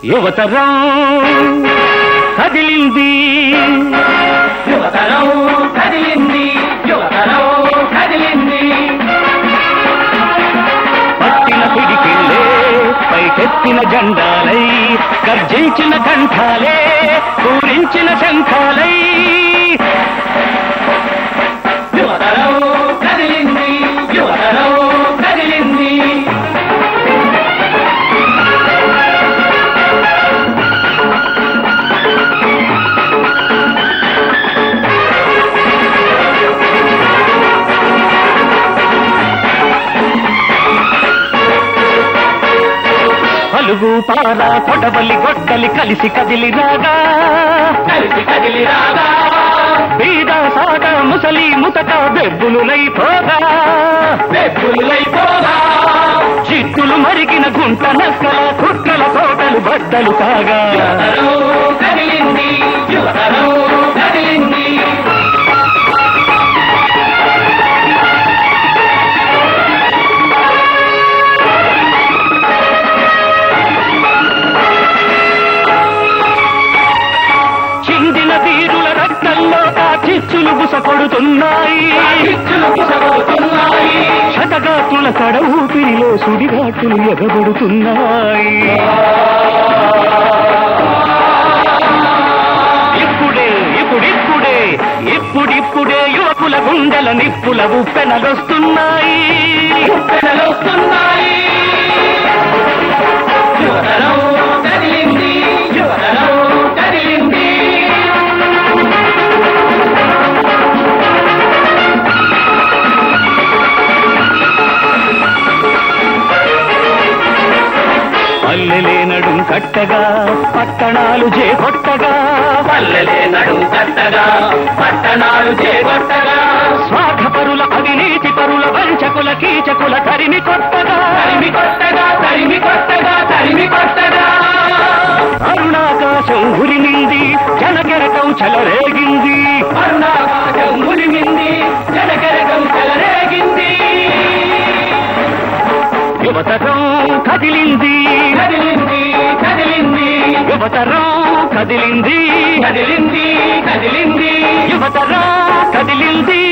యువతరం కదిలింది, యువతరం కదిలింది, యువతరం కదిలింది. పట్టిన పిడికిళ్ళే పైకెత్తిన జెండాలై, గర్జించిన కంఠాలే పూరించిన శంఖాలై. యువతరం కదిలింది, యువతరం కదిలింది. పలుగు పాల కొడవలి గొడ్డలి కలిసి కదిలిరాగా, కలిసి కదిలిరాగా, బీద సాగ ముసలి ముతక బెబ్బులులైపోగా, బెబ్బులైపోగా, చిత్తులు మరిగిన గుంట నక్కల కుట్రల కోటలు బట్టలు కాగా. యువతరం కదిలింది, యువతరం కదిలింది. చిందిన తీరుల రక్తంలో ఆ చిచ్చులు బుసపడుతున్నాయి, చిచ్చులు బుసపడుతున్నాయి. శతగాతుల కడ ఊపిరిలో సుడిగాటులు ఎగబడుతున్నాయి. ఇప్పుడే ఇప్పుడిప్పుడే ఇప్పుడిప్పుడే యువకుల గుండెల నిప్పుల ఉప్పెనలొస్తున్నాయి, ఉప్పెనలొస్తున్నాయి. యువతరం కదిలింది, యువతరం కదిలింది. పల్లెలే నడుం కట్టగా పట్టణాలు చేకొట్టగా, పల్లెలే నడుం కట్టగా పట్టణాలు చేకొట్టగా, స్వార్థపరుల అవినీతి పరుల వంచకుల కీచకుల తరిమి కొట్టగా, తరిమి కొట్టగా, తరిమి కొట్టగా, తరిమి కొట్టగా. అరుణాకాశం ఉరిమింది, జనకెరటం చెలరేగింది. అరుణాకాశం ఉరిమింది, జనకెరటం చెలరేగింది. యువతరం కదిలింది, కదిలింది, కదిలింది. యువతరం కదిలింది, కదిలింది, కదిలింది. యువతరం కదిలింది.